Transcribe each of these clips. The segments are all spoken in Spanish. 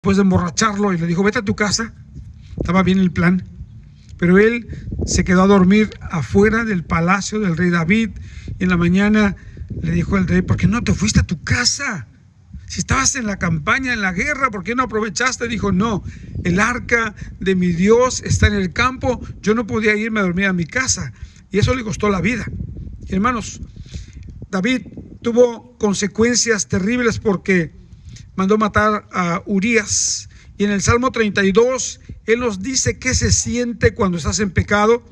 después de emborracharlo y le dijo: vete a tu casa. Estaba bien el plan, pero él se quedó a dormir afuera del palacio del rey David. Y en la mañana le dijo al rey: ¿por qué no te fuiste a tu casa? Si estabas en la campaña, en la guerra, ¿por qué no aprovechaste? Dijo: no, el arca de mi Dios está en el campo, yo no podía irme a dormir a mi casa. Y eso le costó la vida. Y hermanos, David tuvo consecuencias terribles porque mandó matar a Urías. Y en el Salmo 32, él nos dice qué se siente cuando estás en pecado.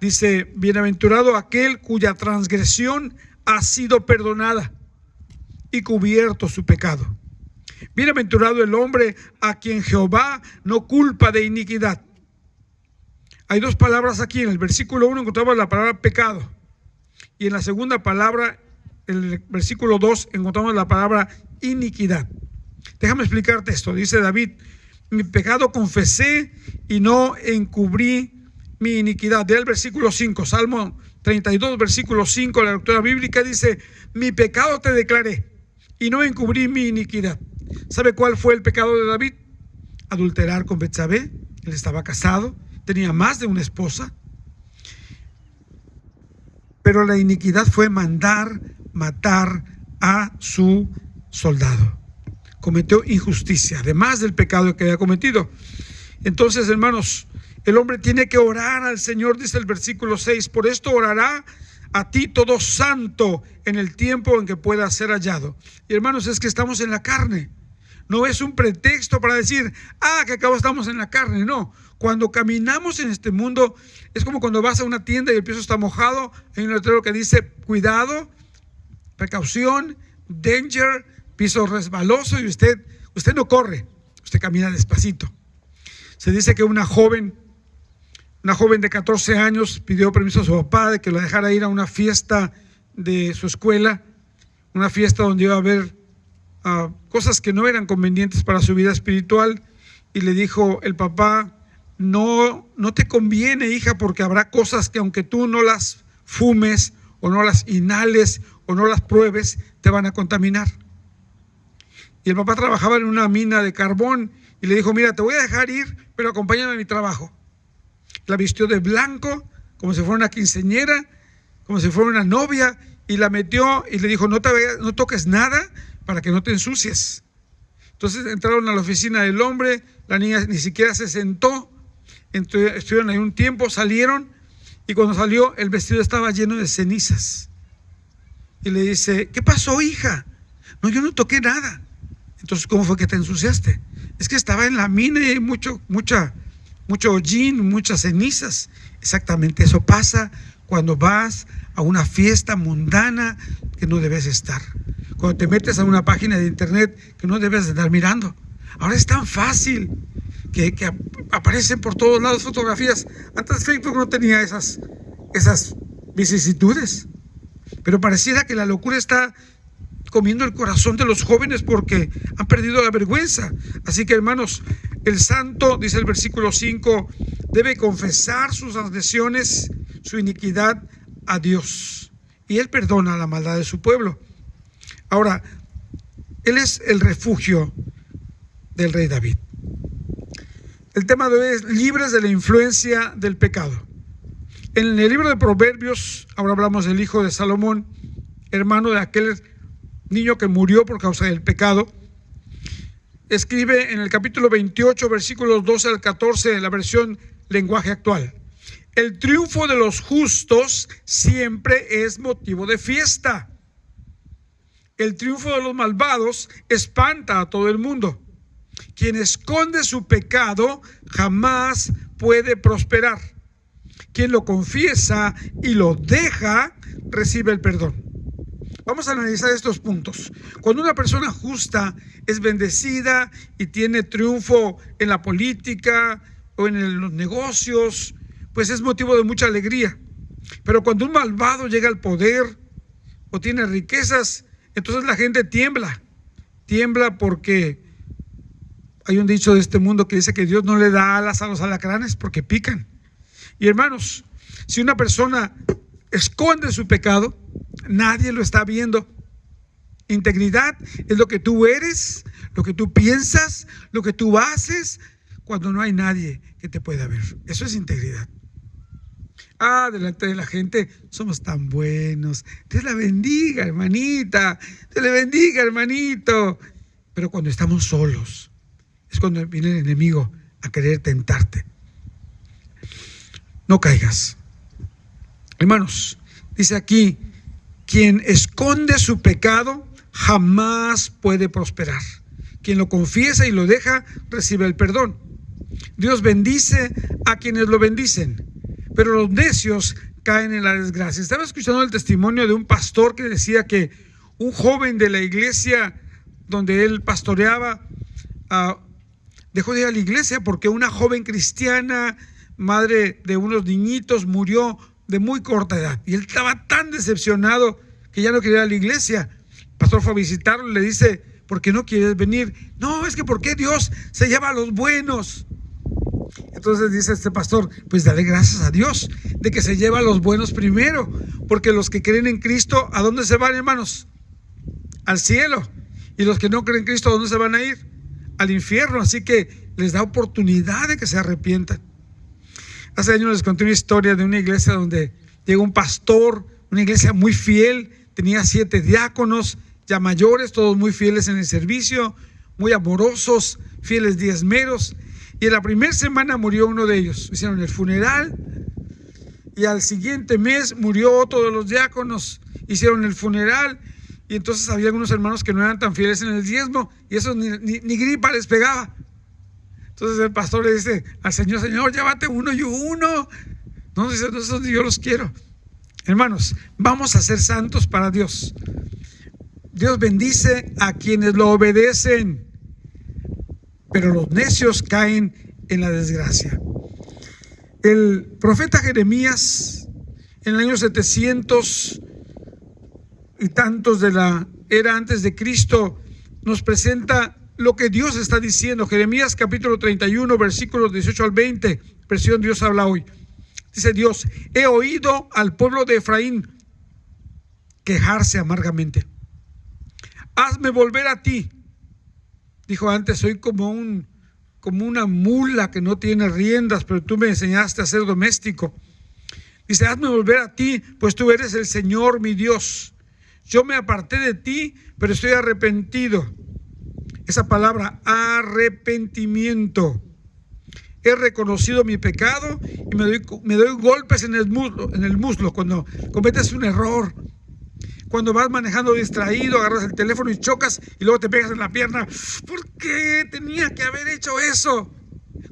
Dice: bienaventurado aquel cuya transgresión ha sido perdonada y cubierto su pecado. Bienaventurado el hombre a quien Jehová no culpa de iniquidad. Hay dos palabras aquí. En el versículo 1 encontramos la palabra pecado, y en la segunda palabra, en el versículo 2, encontramos la palabra iniquidad. Déjame explicarte esto. Dice David: mi pecado confesé y no encubrí mi iniquidad. Del versículo 5, Salmo 32, versículo 5, la lectura bíblica dice: mi pecado te declaré y no encubrí mi iniquidad. ¿Sabe cuál fue el pecado de David? Adulterar con Betsabé. Él estaba casado, tenía más de una esposa. Pero la iniquidad fue mandar matar a su soldado. Cometió injusticia, además del pecado que había cometido. Entonces, hermanos, el hombre tiene que orar al Señor, dice el versículo 6. Por esto orará a ti todo santo en el tiempo en que pueda ser hallado. Y hermanos, es que estamos en la carne. No es un pretexto para decir: que acabo estamos en la carne. No, cuando caminamos en este mundo, es como cuando vas a una tienda y el piso está mojado. Hay un letrero que dice: cuidado, precaución, danger, piso resbaloso. Y usted no corre, usted camina despacito. Se dice que una joven de 14 años pidió permiso a su papá de que lo dejara ir a una fiesta de su escuela, una fiesta donde iba a haber cosas que no eran convenientes para su vida espiritual. Y le dijo el papá: no te conviene, hija, porque habrá cosas que aunque tú no las fumes o no las inhales o no las pruebes, te van a contaminar. Y el papá trabajaba en una mina de carbón y le dijo: mira, te voy a dejar ir, pero acompáñame a mi trabajo. La vistió de blanco, como si fuera una quinceañera, como si fuera una novia, y la metió y le dijo: no toques nada para que no te ensucies. Entonces entraron a la oficina del hombre, la niña ni siquiera se sentó, estuvieron ahí un tiempo, salieron, y cuando salió el vestido estaba lleno de cenizas. Y le dice: ¿qué pasó, hija? No, yo no toqué nada. Entonces, ¿cómo fue que te ensuciaste? Es que estaba en la mina y hay mucho hollín, muchas cenizas. Exactamente eso pasa cuando vas a una fiesta mundana que no debes estar. Cuando te metes a una página de internet que no debes de estar mirando. Ahora es tan fácil que aparecen por todos lados fotografías. Antes Facebook no tenía esas vicisitudes. Pero pareciera que la locura está comiendo el corazón de los jóvenes porque han perdido la vergüenza. Así que, hermanos, el santo, dice el versículo 5, debe confesar sus transgresiones, su iniquidad a Dios, y Él perdona la maldad de su pueblo. Ahora, Él es el refugio del rey David. El tema de hoy es: libres de la influencia del pecado. En el libro de Proverbios, ahora hablamos del hijo de Salomón, hermano de aquel niño que murió por causa del pecado. Escribe en el capítulo 28, versículos 12 al 14, en la versión lenguaje actual: el triunfo de los justos siempre es motivo de fiesta. El triunfo de los malvados espanta a todo el mundo. Quien esconde su pecado jamás puede prosperar. Quien lo confiesa y lo deja, recibe el perdón. Vamos a analizar estos puntos. Cuando una persona justa es bendecida y tiene triunfo en la política o en los negocios, pues es motivo de mucha alegría. Pero cuando un malvado llega al poder o tiene riquezas, entonces la gente tiembla porque hay un dicho de este mundo que dice que Dios no le da alas a los alacranes porque pican. Y hermanos, si una persona esconde su pecado, nadie lo está viendo. Integridad es lo que tú eres, lo que tú piensas, lo que tú haces cuando no hay nadie que te pueda ver. Eso es integridad. Delante de la gente somos tan buenos. Dios la bendiga, hermanita. Dios le bendiga, hermanito. Pero cuando estamos solos, es cuando viene el enemigo a querer tentarte. No caigas. Hermanos, dice aquí, quien esconde su pecado jamás puede prosperar. Quien lo confiesa y lo deja, recibe el perdón. Dios bendice a quienes lo bendicen, pero los necios caen en la desgracia. Estaba escuchando el testimonio de un pastor que decía que un joven de la iglesia donde él pastoreaba dejó de ir a la iglesia porque una joven cristiana, madre de unos niñitos, murió de muy corta edad. Y él estaba tan decepcionado que ya no quería ir a la iglesia. El pastor fue a visitarlo y le dice: ¿por qué no quieres venir? No, es que ¿por qué Dios se lleva a los buenos? Entonces dice este pastor: pues dale gracias a Dios de que se lleva a los buenos primero, porque los que creen en Cristo, ¿a dónde se van, hermanos? Al cielo. Y los que no creen en Cristo, ¿a dónde se van a ir? Al infierno. Así que les da oportunidad de que se arrepientan. Hace años les conté una historia de una iglesia donde llegó un pastor, una iglesia muy fiel, tenía 7 diáconos ya mayores, todos muy fieles en el servicio, muy amorosos, fieles diezmeros. Y en la primera semana murió uno de ellos. Hicieron el funeral y al siguiente mes murió otro de los diáconos. Hicieron el funeral y entonces había algunos hermanos que no eran tan fieles en el diezmo y eso ni gripa les pegaba. Entonces el pastor le dice al Señor: Señor, llévate uno y uno. No, dice, no, esos yo los quiero. Hermanos, vamos a ser santos para Dios. Dios bendice a quienes lo obedecen, pero los necios caen en la desgracia. El profeta Jeremías, en el año 700 y tantos de la era antes de Cristo, nos presenta lo que Dios está diciendo. Jeremías capítulo 31, versículos 18 al 20, versión Dios habla hoy. Dice Dios: he oído al pueblo de Efraín quejarse amargamente. Hazme volver a ti. Dijo antes: soy como una mula que no tiene riendas, pero tú me enseñaste a ser doméstico. Dice: hazme volver a ti, pues tú eres el Señor mi Dios. Yo me aparté de ti, pero estoy arrepentido. Esa palabra, arrepentimiento. He reconocido mi pecado y me doy golpes en el muslo cuando cometes un error. Cuando vas manejando distraído, agarras el teléfono y chocas y luego te pegas en la pierna. ¿Por qué tenía que haber hecho eso?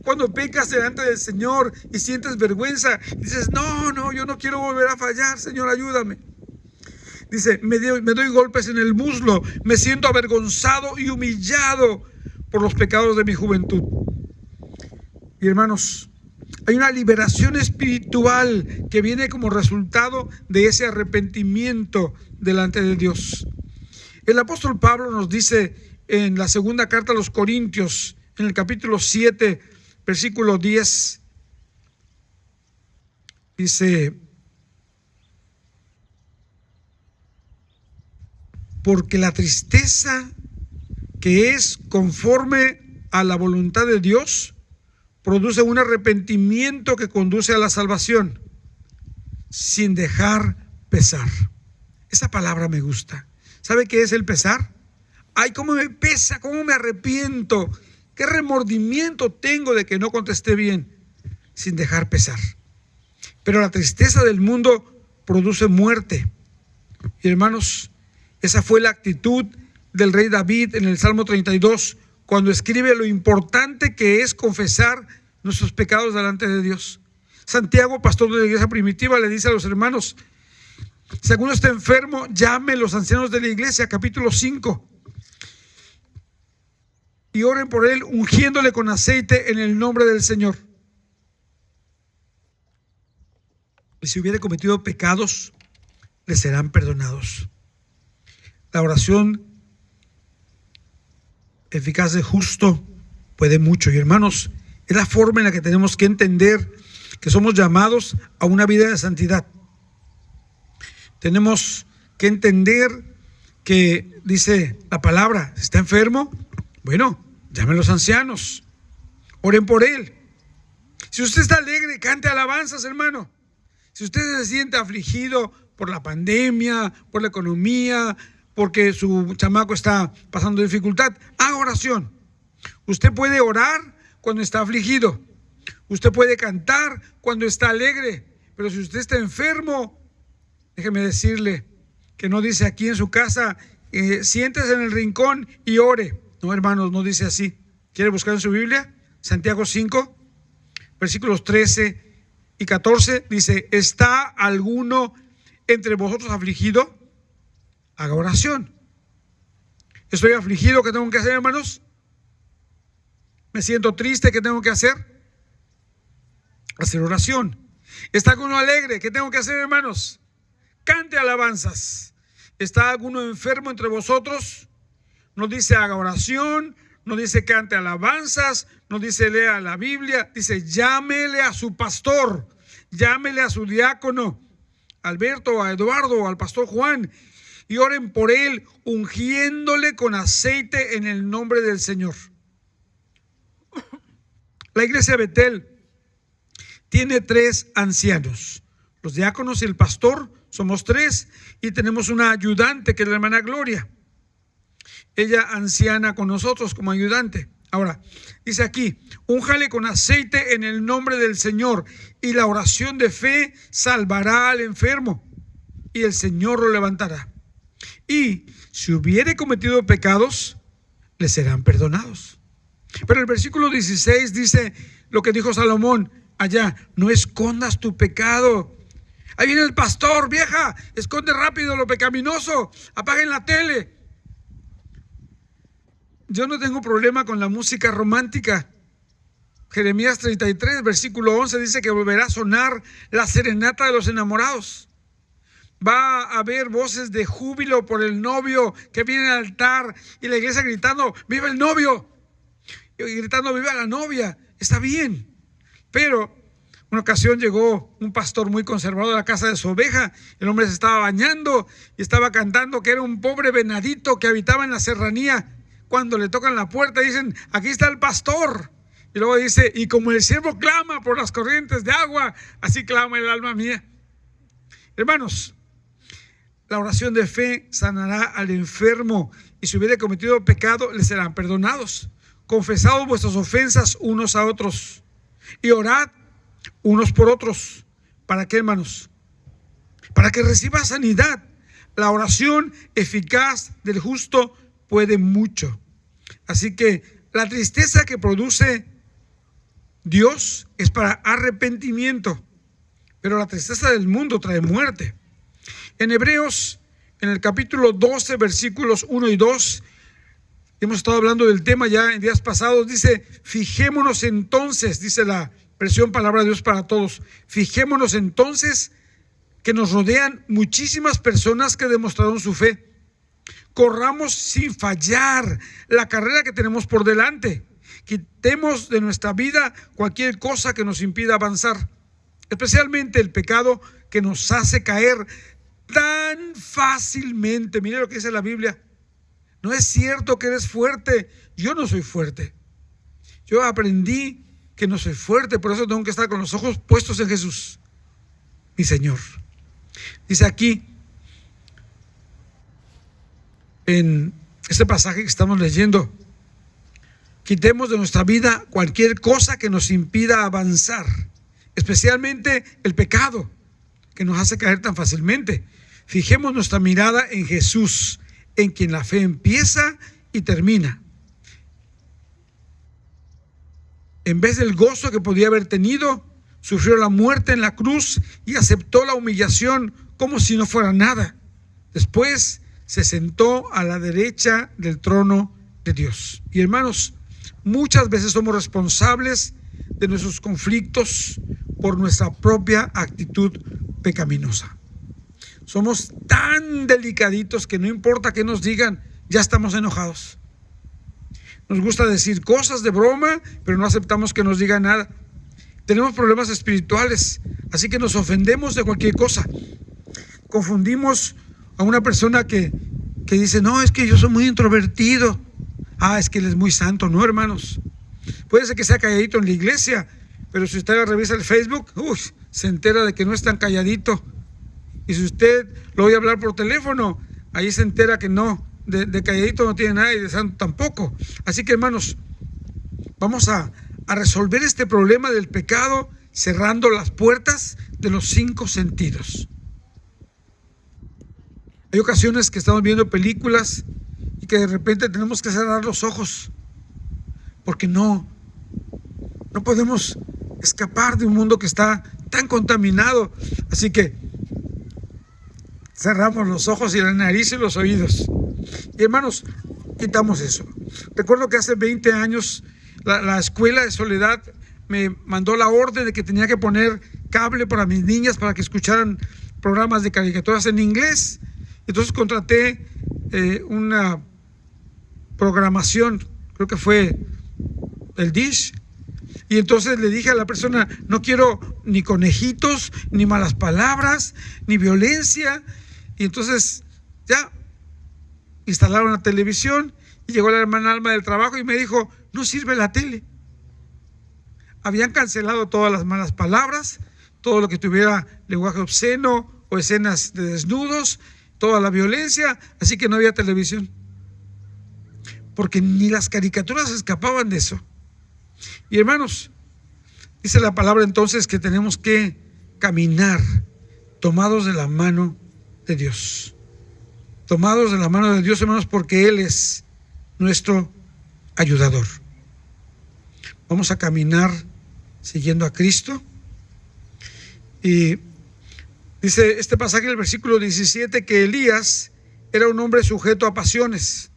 Cuando pecas delante del Señor y sientes vergüenza, dices: no, yo no quiero volver a fallar, Señor, ayúdame. Dice: me doy golpes en el muslo, me siento avergonzado y humillado por los pecados de mi juventud. Y hermanos, hay una liberación espiritual que viene como resultado de ese arrepentimiento delante de Dios. El apóstol Pablo nos dice en la segunda carta a los Corintios, en el capítulo 7, versículo 10, dice: porque la tristeza que es conforme a la voluntad de Dios produce un arrepentimiento que conduce a la salvación, sin dejar pesar. Esa palabra me gusta. ¿Sabe qué es el pesar? Ay, cómo me pesa, cómo me arrepiento, qué remordimiento tengo de que no contesté bien. Sin dejar pesar. Pero la tristeza del mundo produce muerte. Y hermanos, esa fue la actitud del rey David en el Salmo 32, cuando escribe lo importante que es confesar nuestros pecados delante de Dios. Santiago, pastor de la iglesia primitiva, le dice a los hermanos: si alguno está enfermo, llame a los ancianos de la iglesia, capítulo 5, y oren por él, ungiéndole con aceite en el nombre del Señor. Y si hubiere cometido pecados, le serán perdonados. La oración eficaz de justo puede mucho. Y hermanos, es la forma en la que tenemos que entender que somos llamados a una vida de santidad. Tenemos que entender que dice la palabra, si está enfermo, bueno, llamen a los ancianos, oren por él. Si usted está alegre, cante alabanzas, hermano. Si usted se siente afligido por la pandemia, por la economía, porque su chamaco está pasando dificultad, haga oración. Usted puede orar cuando está afligido. Usted puede cantar cuando está alegre. Pero si usted está enfermo, déjeme decirle que no dice aquí en su casa, siéntese en el rincón y ore. No, hermanos, no dice así. ¿Quiere buscar en su Biblia? Santiago 5, versículos 13 y 14, dice, ¿está alguno entre vosotros afligido? Haga oración. ¿Estoy afligido? ¿Qué tengo que hacer, hermanos? ¿Me siento triste? ¿Qué tengo que hacer? Hacer oración. ¿Está alguno alegre? ¿Qué tengo que hacer, hermanos? Cante alabanzas. ¿Está alguno enfermo entre vosotros? No dice haga oración, no dice cante alabanzas, no dice lea la Biblia, dice llámele a su pastor, llámele a su diácono, a Alberto, a Eduardo, al pastor Juan, y oren por él, ungiéndole con aceite en el nombre del Señor. La iglesia Betel tiene 3 ancianos, los diáconos y el pastor, somos 3, y tenemos una ayudante que es la hermana Gloria. Ella anciana con nosotros como ayudante. Ahora, dice aquí, únjale con aceite en el nombre del Señor, y la oración de fe salvará al enfermo, y el Señor lo levantará. Y si hubiere cometido pecados, le serán perdonados. Pero el versículo 16 dice lo que dijo Salomón allá, no escondas tu pecado. Ahí viene el pastor, vieja, esconde rápido lo pecaminoso, apaguen la tele. Yo no tengo problema con la música romántica. Jeremías 33, versículo 11 dice que volverá a sonar la serenata de los enamorados. Va a haber voces de júbilo por el novio que viene al altar y la iglesia gritando, ¡viva el novio! Y gritando, ¡viva la novia! Está bien, pero una ocasión llegó un pastor muy conservador a la casa de su oveja. El hombre se estaba bañando y estaba cantando que era un pobre venadito que habitaba en la serranía. Cuando le tocan la puerta dicen, aquí está el pastor. Y luego dice, y como el siervo clama por las corrientes de agua, así clama el alma mía. Hermanos, la oración de fe sanará al enfermo, y si hubiere cometido pecado, le serán perdonados. Confesad vuestras ofensas unos a otros y orad unos por otros. ¿Para qué, hermanos? Para que reciba sanidad. La oración eficaz del justo puede mucho. Así que la tristeza que produce Dios es para arrepentimiento, pero la tristeza del mundo trae muerte. En Hebreos, en el capítulo 12, versículos 1 y 2, hemos estado hablando del tema ya en días pasados, dice, fijémonos entonces, dice la versión Palabra de Dios para Todos, fijémonos entonces que nos rodean muchísimas personas que demostraron su fe. Corramos sin fallar la carrera que tenemos por delante. Quitemos de nuestra vida cualquier cosa que nos impida avanzar, especialmente el pecado que nos hace caer tan fácilmente. Mire lo que dice la Biblia. No es cierto que eres fuerte. Yo no soy fuerte. Yo aprendí que no soy fuerte, por eso tengo que estar con los ojos puestos en Jesús, mi Señor. Dice aquí, en este pasaje que estamos leyendo, quitemos de nuestra vida cualquier cosa que nos impida avanzar, especialmente el pecado que nos hace caer tan fácilmente. Fijemos nuestra mirada en Jesús, en quien la fe empieza y termina. En vez del gozo que podía haber tenido, sufrió la muerte en la cruz y aceptó la humillación como si no fuera nada. Después se sentó a la derecha del trono de Dios. Y hermanos, muchas veces somos responsables de nuestros conflictos por nuestra propia actitud pecaminosa. Somos tan delicaditos que no importa qué nos digan, ya estamos enojados. Nos gusta decir cosas de broma, pero no aceptamos que nos digan nada. Tenemos problemas espirituales, así que nos ofendemos de cualquier cosa. Confundimos a una persona que que dice, no, es que yo soy muy introvertido. Ah, es que él es muy santo. No, hermanos. Puede ser que sea calladito en la iglesia, pero si usted revisa el Facebook, se entera de que no es tan calladito. Y si usted lo oye hablar por teléfono, ahí se entera que no, de calladito no tiene nada y de santo tampoco. Así que, hermanos, vamos a resolver este problema del pecado cerrando las puertas de los 5 sentidos. Hay ocasiones que estamos viendo películas y que de repente tenemos que cerrar los ojos porque no podemos escapar de un mundo que está tan contaminado. Así que cerramos los ojos y la nariz y los oídos. Y hermanos, quitamos eso. Recuerdo que hace 20 años la escuela de Soledad me mandó la orden de que tenía que poner cable para mis niñas para que escucharan programas de caricaturas en inglés. Entonces contraté una programación, creo que fue el Dish, y entonces le dije a la persona, no quiero ni conejitos, ni malas palabras, ni violencia. Y entonces ya instalaron la televisión y llegó la hermana Alma del trabajo y me dijo, no sirve la tele. Habían cancelado todas las malas palabras, todo lo que tuviera lenguaje obsceno o escenas de desnudos, toda la violencia, así que no había televisión. Porque ni las caricaturas escapaban de eso. Y hermanos, dice la palabra entonces que tenemos que caminar tomados de la mano de Dios. Tomados de la mano de Dios, hermanos, porque Él es nuestro ayudador. Vamos a caminar siguiendo a Cristo. Y dice este pasaje, el versículo 17, que Elías era un hombre sujeto a pasiones.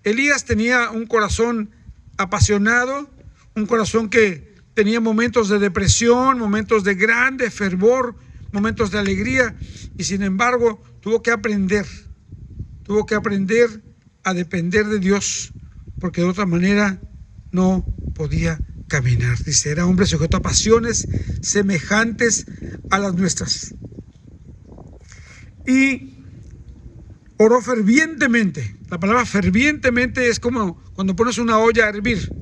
Elías tenía un corazón apasionado, un corazón que tenía momentos de depresión, momentos de grande fervor, momentos de alegría, y sin embargo tuvo que aprender a depender de Dios, porque de otra manera no podía caminar. Dice, era hombre sujeto a pasiones semejantes a las nuestras. Y oró fervientemente. La palabra fervientemente es como cuando pones una olla a hervir.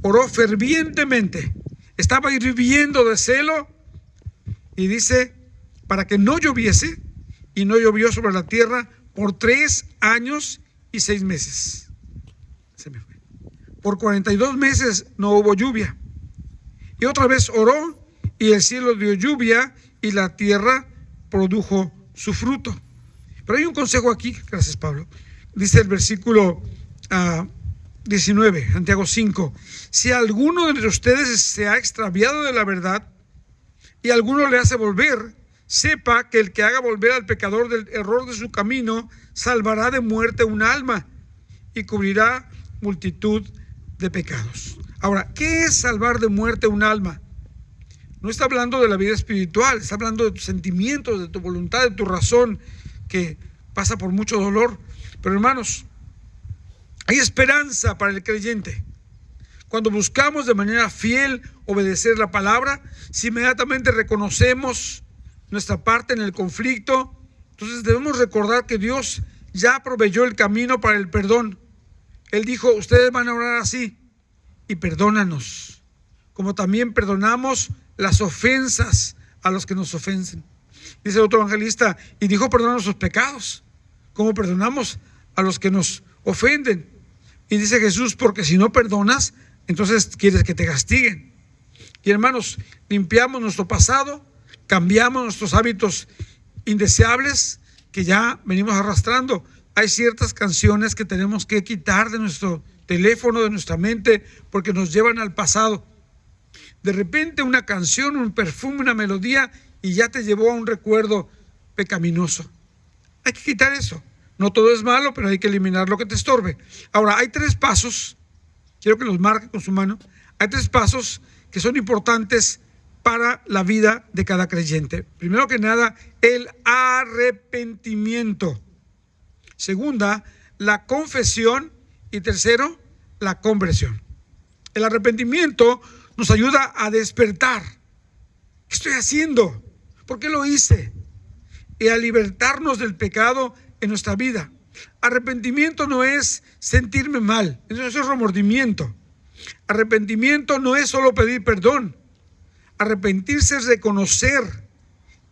Oró fervientemente. Estaba hirviendo de celo. Y dice, para que no lloviese, y no llovió sobre la tierra por 3 años y 6 meses. Se me fue. Por 42 meses no hubo lluvia. Y otra vez oró, y el cielo dio lluvia, y la tierra produjo su fruto. Pero hay un consejo aquí, gracias Pablo. Dice el versículo 19, Santiago 5. Si alguno de ustedes se ha extraviado de la verdad y alguno le hace volver, sepa que el que haga volver al pecador del error de su camino salvará de muerte un alma y cubrirá multitud de pecados. Ahora, ¿qué es salvar de muerte un alma? No está hablando de la vida espiritual, está hablando de tus sentimientos, de tu voluntad, de tu razón, que pasa por mucho dolor. Pero hermanos, hay esperanza para el creyente. Cuando buscamos de manera fiel obedecer la palabra, si inmediatamente reconocemos nuestra parte en el conflicto, entonces debemos recordar que Dios ya proveyó el camino para el perdón. Él dijo, ustedes van a orar así y perdónanos, como también perdonamos las ofensas a los que nos ofenden. Dice otro evangelista, y dijo, perdona sus pecados, como perdonamos a los que nos ofenden. Y dice Jesús, porque si no perdonas, entonces quieres que te castiguen. Y hermanos, limpiamos nuestro pasado, cambiamos nuestros hábitos indeseables que ya venimos arrastrando. Hay ciertas canciones que tenemos que quitar de nuestro teléfono, de nuestra mente, porque nos llevan al pasado. De repente una canción, un perfume, una melodía, y ya te llevó a un recuerdo pecaminoso. Hay que quitar eso. No todo es malo, pero hay que eliminar lo que te estorbe. Ahora, hay 3 pasos, quiero que los marque con su mano. Hay 3 pasos que son importantes para la vida de cada creyente. Primero que nada, el arrepentimiento. Segunda, la confesión. Y tercero, la conversión. El arrepentimiento nos ayuda a despertar. ¿Qué estoy haciendo? ¿Por qué lo hice? Y a libertarnos del pecado en nuestra vida. Arrepentimiento no es sentirme mal, eso es remordimiento. Arrepentimiento no es solo pedir perdón. Arrepentirse es reconocer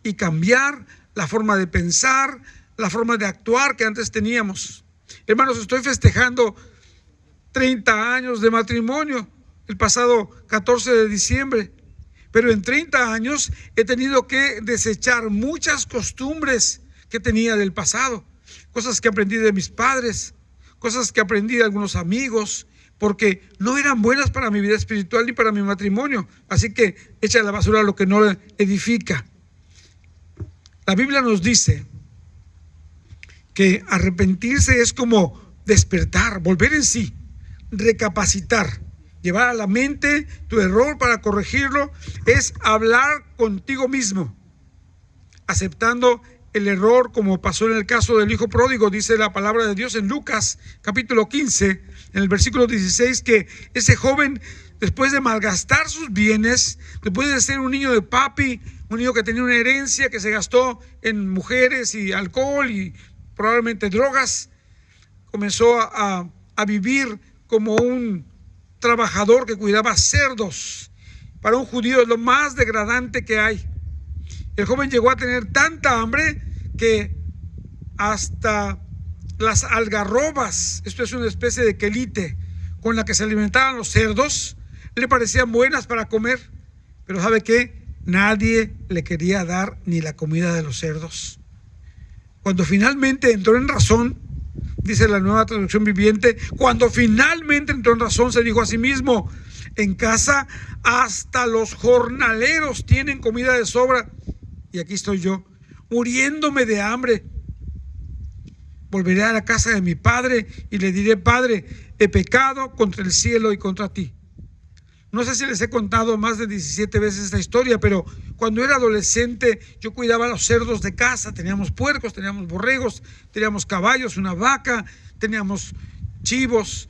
y cambiar la forma de pensar, la forma de actuar que antes teníamos. Hermanos, estoy festejando 30 años de matrimonio el pasado 14 de diciembre. Pero en 30 años he tenido que desechar muchas costumbres que tenía del pasado. Cosas que aprendí de mis padres, cosas que aprendí de algunos amigos, porque no eran buenas para mi vida espiritual ni para mi matrimonio. Así que echa a la basura lo que no edifica. La Biblia nos dice que arrepentirse es como despertar, volver en sí, recapacitar, llevar a la mente tu error para corregirlo, es hablar contigo mismo, aceptando el error, como pasó en el caso del hijo pródigo. Dice la palabra de Dios en Lucas capítulo 15, en el versículo 16, que ese joven, después de malgastar sus bienes, después de ser un niño de papi, un niño que tenía una herencia que se gastó en mujeres y alcohol y probablemente drogas, comenzó a vivir como un trabajador que cuidaba cerdos. Para un judío es lo más degradante que hay. El joven llegó a tener tanta hambre que hasta las algarrobas, esto es una especie de quelite con la que se alimentaban los cerdos, le parecían buenas para comer. Pero ¿sabe qué? Nadie le quería dar ni la comida de los cerdos. Cuando finalmente entró en razón, dice la Nueva Traducción Viviente, cuando finalmente entró en razón, se dijo a sí mismo: en casa hasta los jornaleros tienen comida de sobra, y aquí estoy yo, muriéndome de hambre. Volveré a la casa de mi padre y le diré: Padre, he pecado contra el cielo y contra ti. No sé si les he contado más de 17 veces esta historia, pero cuando era adolescente yo cuidaba los cerdos de casa. Teníamos puercos, teníamos borregos, teníamos caballos, una vaca, teníamos chivos.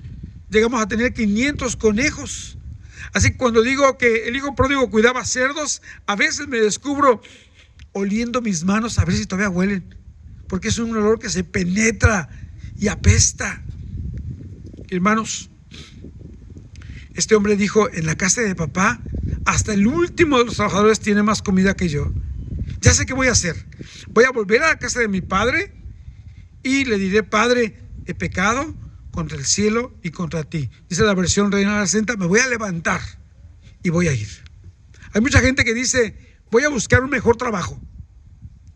Llegamos a tener 500 conejos. Así que cuando digo que el hijo pródigo cuidaba cerdos, a veces me descubro oliendo mis manos a ver si todavía huelen, porque es un olor que se penetra y apesta. Hermanos, este hombre dijo: en la casa de papá hasta el último de los trabajadores tiene más comida que yo. Ya sé qué voy a hacer. Voy a volver a la casa de mi padre y le diré: Padre, he pecado contra el cielo y contra ti. Dice la versión Reina Valera 60, me voy a levantar y voy a ir. Hay mucha gente que dice: voy a buscar un mejor trabajo.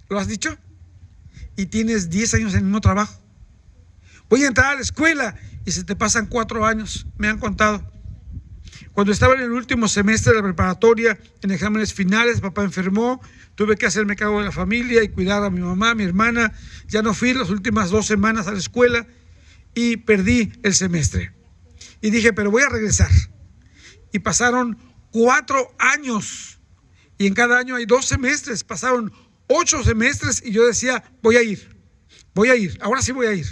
¿Lo has dicho? Y tienes 10 años en el mismo trabajo. Voy a entrar a la escuela y se te pasan 4 años. Me han contado. Cuando estaba en el último semestre de la preparatoria, en exámenes finales, papá enfermó, tuve que hacerme cargo de la familia y cuidar a mi mamá, a mi hermana. Ya no fui las últimas 2 semanas a la escuela y perdí el semestre. Y dije: pero voy a regresar. Y pasaron 4 años. Y en cada año hay 2 semestres. Pasaron 8 semestres y yo decía: voy a ir, ahora sí voy a ir.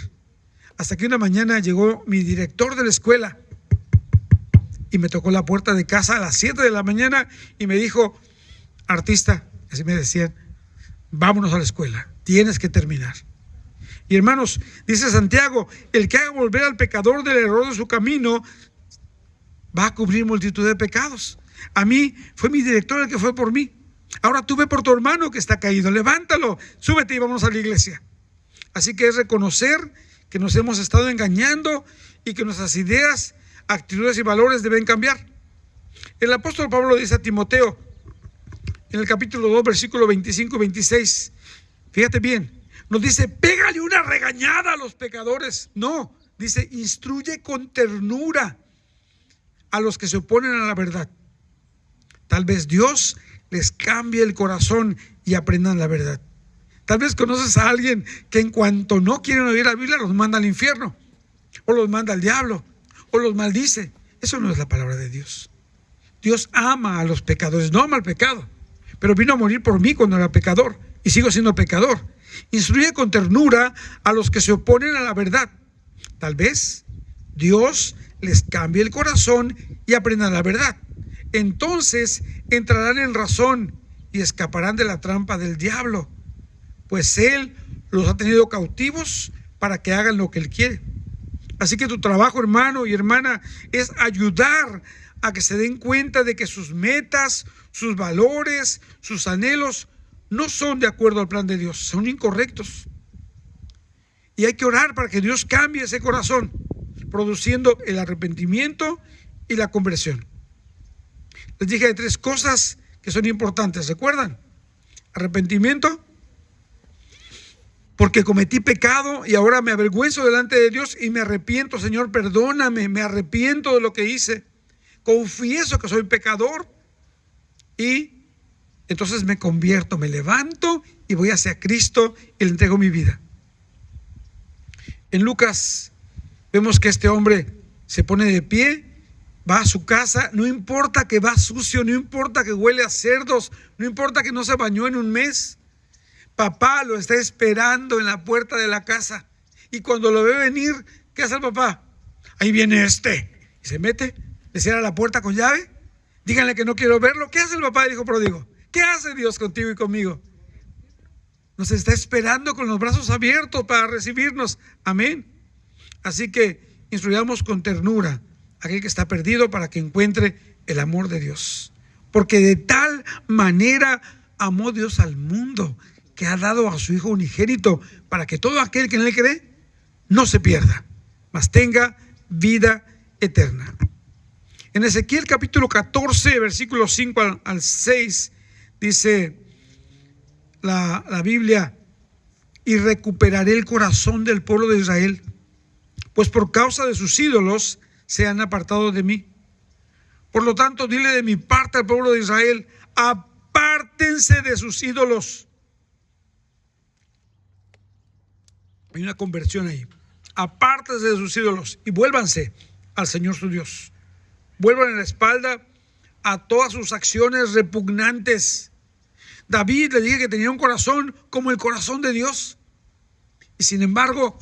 Hasta que una mañana llegó mi director de la escuela y me tocó la puerta de casa a las 7 de la mañana y me dijo: artista, así me decían, vámonos a la escuela, tienes que terminar. Y hermanos, dice Santiago: el que haga volver al pecador del error de su camino va a cubrir multitud de pecados. A mí fue mi director el que fue por mí. Ahora tú ve por tu hermano que está caído, levántalo, súbete y vamos a la iglesia. Así que es reconocer que nos hemos estado engañando y que nuestras ideas, actitudes y valores deben cambiar. El apóstol Pablo dice a Timoteo en el capítulo 2, versículo 25 y 26, fíjate bien, nos dice: pégale una regañada a los pecadores. No, dice: instruye con ternura a los que se oponen a la verdad. Tal vez Dios les cambie el corazón y aprendan la verdad. Tal vez conoces a alguien que en cuanto no quieren oír la Biblia los manda al infierno, o los manda al diablo, o los maldice. Eso no es la palabra de Dios. Dios ama a los pecadores, no ama al pecado, pero vino a morir por mí cuando era pecador y sigo siendo pecador. Instruye con ternura a los que se oponen a la verdad. Tal vez Dios les cambie el corazón y aprendan la verdad. Entonces entrarán en razón y escaparán de la trampa del diablo, pues él los ha tenido cautivos para que hagan lo que Él quiere. Así que tu trabajo, hermano y hermana, es ayudar a que se den cuenta de que sus metas, sus valores, sus anhelos no son de acuerdo al plan de Dios, son incorrectos. Y hay que orar para que Dios cambie ese corazón, produciendo el arrepentimiento y la conversión. Les dije de 3 cosas que son importantes, ¿recuerdan? Arrepentimiento, porque cometí pecado y ahora me avergüenzo delante de Dios y me arrepiento. Señor, perdóname, me arrepiento de lo que hice. Confieso que soy pecador y entonces me convierto, me levanto y voy hacia Cristo y le entrego mi vida. En Lucas vemos que este hombre se pone de pie, va a su casa, no importa que va sucio, no importa que huele a cerdos, no importa que no se bañó en un mes. Papá lo está esperando en la puerta de la casa. Y cuando lo ve venir, ¿qué hace el papá? Ahí viene este. Y se mete, le cierra la puerta con llave. Díganle que no quiero verlo. ¿Qué hace el papá del hijo pródigo? ¿Qué hace Dios contigo y conmigo? Nos está esperando con los brazos abiertos para recibirnos. Amén. Así que instruyamos con ternura a aquel que está perdido para que encuentre el amor de Dios. Porque de tal manera amó Dios al mundo, que ha dado a su Hijo unigénito, para que todo aquel que en Él cree no se pierda, mas tenga vida eterna. En Ezequiel capítulo 14, versículos 5 al 6, dice la Biblia: y recuperaré el corazón del pueblo de Israel, pues por causa de sus ídolos se han apartado de mí. Por lo tanto, dile de mi parte al pueblo de Israel: apártense de sus ídolos. Hay una conversión ahí. Apártense de sus ídolos y vuélvanse al Señor su Dios. Vuelvan en la espalda a todas sus acciones repugnantes. David le dije que tenía un corazón como el corazón de Dios. Y sin embargo,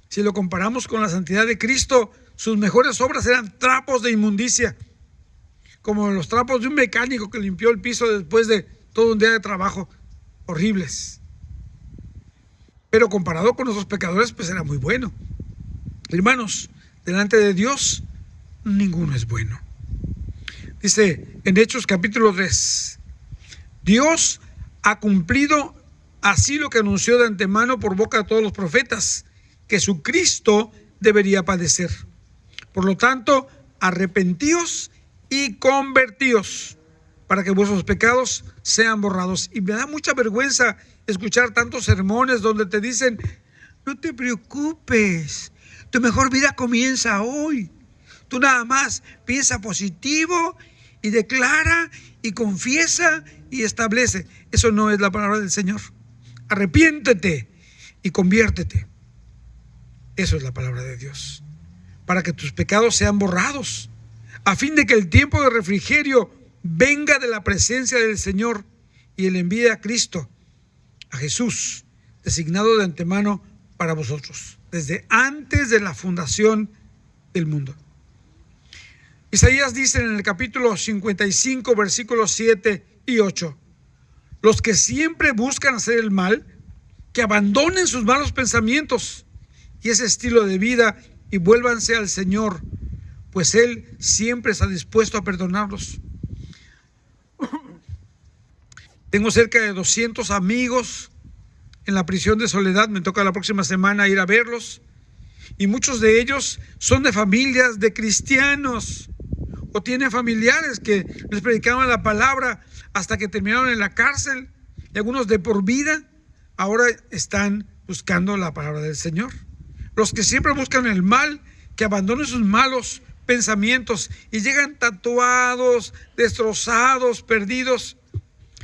si lo comparamos con la santidad de Cristo, sus mejores obras eran trapos de inmundicia, como los trapos de un mecánico que limpió el piso después de todo un día de trabajo. Horribles. Pero comparado con nuestros pecadores, pues era muy bueno. Hermanos, delante de Dios, ninguno es bueno. Dice en Hechos capítulo 3, Dios ha cumplido así lo que anunció de antemano por boca de todos los profetas, que su Cristo debería padecer. Por lo tanto, arrepentíos y convertíos, para que vuestros pecados sean borrados. Y me da mucha vergüenza escuchar tantos sermones donde te dicen: no te preocupes, tu mejor vida comienza hoy. Tú nada más piensa positivo y declara y confiesa y establece. Eso no es la palabra del Señor. Arrepiéntete y conviértete. Eso es la palabra de Dios, para que tus pecados sean borrados, a fin de que el tiempo de refrigerio venga de la presencia del Señor y Él envíe a Cristo, a Jesús, designado de antemano para vosotros, desde antes de la fundación del mundo. Isaías dice en el capítulo 55, versículos 7 y 8, los que siempre buscan hacer el mal, que abandonen sus malos pensamientos y ese estilo de vida y vuélvanse al Señor, pues Él siempre está dispuesto a perdonarlos. Tengo cerca de 200 amigos en la prisión de Soledad. Me toca la próxima semana ir a verlos. Y muchos de ellos son de familias de cristianos, o tienen familiares que les predicaban la palabra hasta que terminaron en la cárcel. Y algunos de por vida ahora están buscando la palabra del Señor. Los que siempre buscan el mal, que abandonen sus malos pensamientos y llegan tatuados, destrozados, perdidos.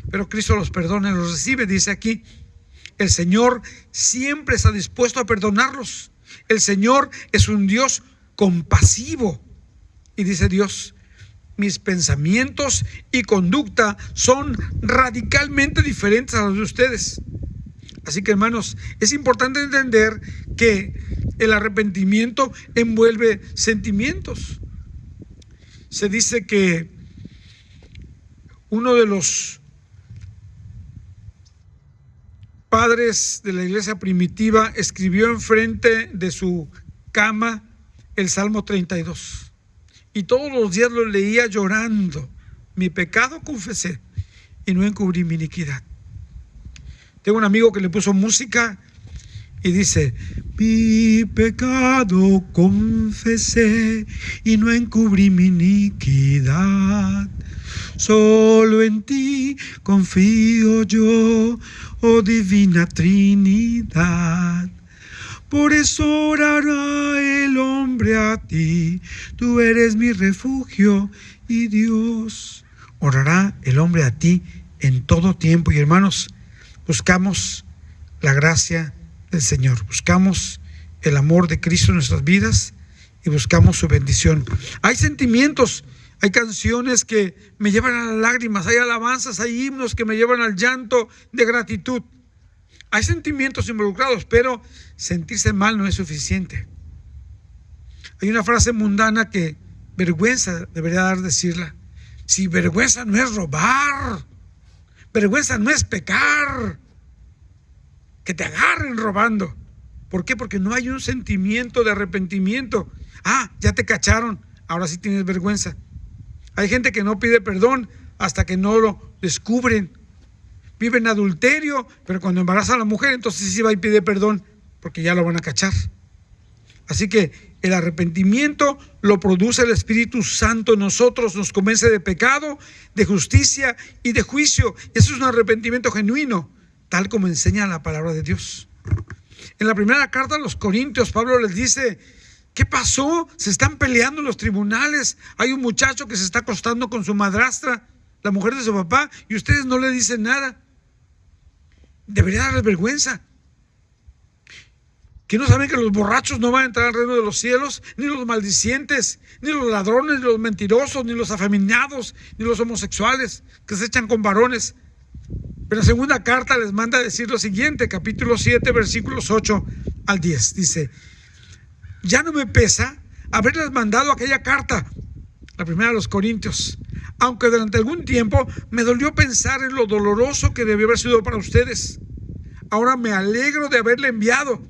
Pero Cristo los perdona y los recibe. Dice aquí, el Señor siempre está dispuesto a perdonarlos. El Señor es un Dios compasivo. Y dice Dios: mis pensamientos y conducta son radicalmente diferentes a los de ustedes. Así que, hermanos, es importante entender que el arrepentimiento envuelve sentimientos. Se dice que uno de los padres de la iglesia primitiva, escribió enfrente de su cama el Salmo 32. Y todos los días lo leía llorando. Mi pecado confesé y no encubrí mi iniquidad. Tengo un amigo que le puso música y dice: mi pecado confesé y no encubrí mi iniquidad. Solo en ti confío yo, oh divina Trinidad. Por eso orará el hombre a ti, tú eres mi refugio y Dios. Orará el hombre a ti en todo tiempo. Y hermanos, buscamos la gracia del Señor, buscamos el amor de Cristo en nuestras vidas y buscamos su bendición. Hay sentimientos, hay canciones que me llevan a las lágrimas, hay alabanzas, hay himnos que me llevan al llanto de gratitud. Hay sentimientos involucrados, pero sentirse mal no es suficiente. Hay una frase mundana que vergüenza debería dar decirla. Si vergüenza no es robar, vergüenza no es pecar, que te agarren robando. ¿Por qué? Porque no hay un sentimiento de arrepentimiento. Ah, ya te cacharon, ahora sí tienes vergüenza. Hay gente que no pide perdón hasta que no lo descubren. Vive en adulterio, pero cuando embaraza a la mujer, entonces sí va y pide perdón, porque ya lo van a cachar. Así que el arrepentimiento lo produce el Espíritu Santo en nosotros, nos convence de pecado, de justicia y de juicio. Eso es un arrepentimiento genuino, tal como enseña la palabra de Dios. En la primera carta a los Corintios, Pablo les dice: ¿qué pasó? Se están peleando en los tribunales. Hay un muchacho que se está acostando con su madrastra, la mujer de su papá, y ustedes no le dicen nada. Debería darles vergüenza. ¿Que no saben que los borrachos no van a entrar al reino de los cielos? Ni los maldicientes, ni los ladrones, ni los mentirosos, ni los afeminados, ni los homosexuales que se echan con varones. Pero la segunda carta les manda a decir lo siguiente, capítulo 7, versículos 8 al 10. Dice: ya no me pesa haberles mandado aquella carta, la primera a los Corintios, aunque durante algún tiempo me dolió pensar en lo doloroso que debió haber sido para ustedes. Ahora me alegro de haberle enviado,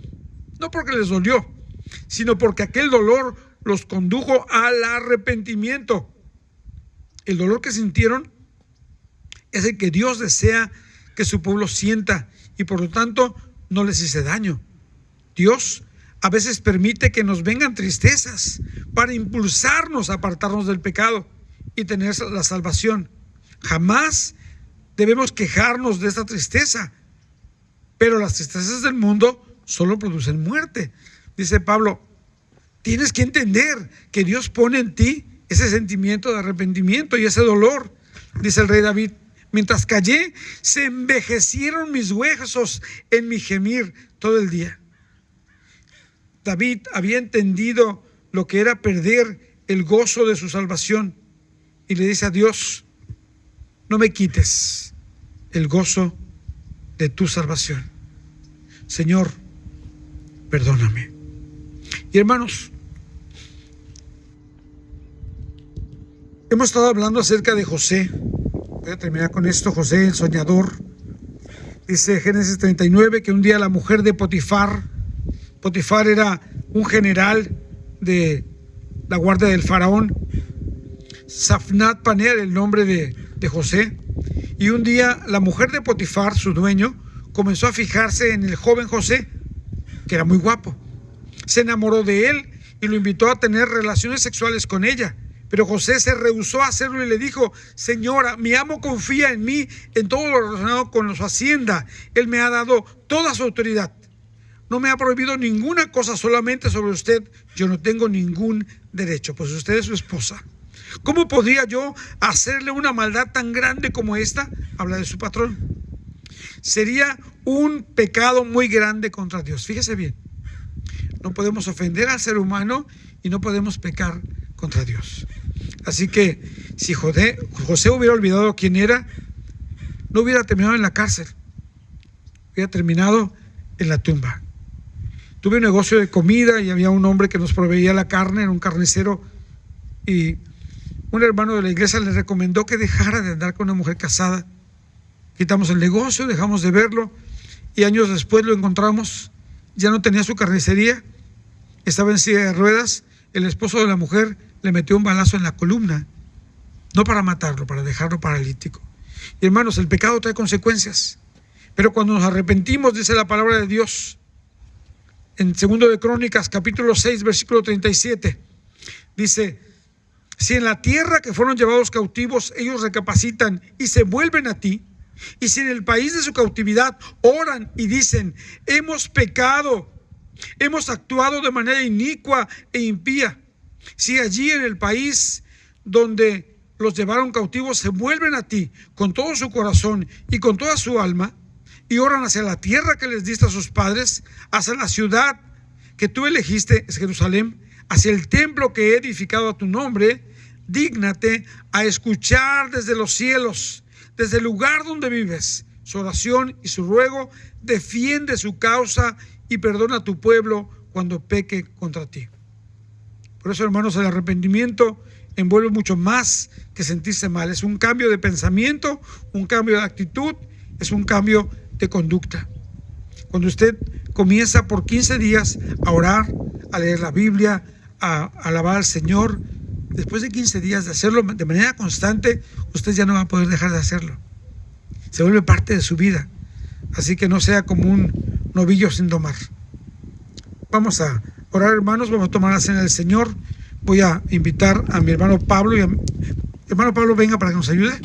no porque les dolió, sino porque aquel dolor los condujo al arrepentimiento. El dolor que sintieron es el que Dios desea que su pueblo sienta, y por lo tanto no les hice daño. Dios a veces permite que nos vengan tristezas para impulsarnos a apartarnos del pecado y tener la salvación. Jamás debemos quejarnos de esta tristeza, pero las tristezas del mundo solo producen muerte. Dice Pablo: tienes que entender que Dios pone en ti ese sentimiento de arrepentimiento y ese dolor. Dice el rey David: mientras callé, se envejecieron mis huesos en mi gemir todo el día. David había entendido lo que era perder el gozo de su salvación y le dice a Dios: no me quites el gozo de tu salvación. Señor, perdóname. Y hermanos, hemos estado hablando acerca de José. Voy a terminar con esto. José, el soñador. Dice Génesis 39 que un día la mujer de Potifar era un general de la guardia del faraón. Safnat Panea era el nombre de José. Y un día la mujer de Potifar, su dueño, comenzó a fijarse en el joven José, que era muy guapo. Se enamoró de él y lo invitó a tener relaciones sexuales con ella. Pero José se rehusó a hacerlo y le dijo: señora, mi amo confía en mí en todo lo relacionado con su hacienda. Él me ha dado toda su autoridad. No me ha prohibido ninguna cosa, solamente sobre usted yo no tengo ningún derecho, pues usted es su esposa. ¿Cómo podría yo hacerle una maldad tan grande como esta? Habla de su patrón. Sería un pecado muy grande contra Dios. Fíjese bien, no podemos ofender al ser humano y no podemos pecar contra Dios. Así que si José hubiera olvidado quién era, no hubiera terminado en la cárcel, hubiera terminado en la tumba. Tuve un negocio de comida y había un hombre que nos proveía la carne, era un carnicero, y un hermano de la iglesia le recomendó que dejara de andar con una mujer casada. Quitamos el negocio, dejamos de verlo, y años después lo encontramos, ya no tenía su carnicería, estaba en silla de ruedas, el esposo de la mujer le metió un balazo en la columna, no para matarlo, para dejarlo paralítico. Y hermanos, el pecado trae consecuencias, pero cuando nos arrepentimos, dice la palabra de Dios, en 2 de Crónicas, capítulo 6, versículo 37, dice: si en la tierra que fueron llevados cautivos ellos recapacitan y se vuelven a ti, y si en el país de su cautividad oran y dicen: hemos pecado, hemos actuado de manera inicua e impía, si allí en el país donde los llevaron cautivos se vuelven a ti con todo su corazón y con toda su alma, y oran hacia la tierra que les diste a sus padres, hacia la ciudad que tú elegiste, es Jerusalén, hacia el templo que he edificado a tu nombre, dígnate a escuchar desde los cielos, desde el lugar donde vives, su oración y su ruego, defiende su causa y perdona a tu pueblo cuando peque contra ti. Por eso, hermanos, el arrepentimiento envuelve mucho más que sentirse mal. Es un cambio de pensamiento, un cambio de actitud, es un cambio de conducta. Cuando usted comienza por 15 días a orar, a leer la Biblia, a alabar al Señor, después de 15 días de hacerlo de manera constante, usted ya no va a poder dejar de hacerlo. Se vuelve parte de su vida. Así que no sea como un novillo sin domar. Vamos a orar, hermanos, vamos a tomar la cena del Señor. Voy a invitar a mi hermano Pablo. Hermano Pablo, venga para que nos ayude.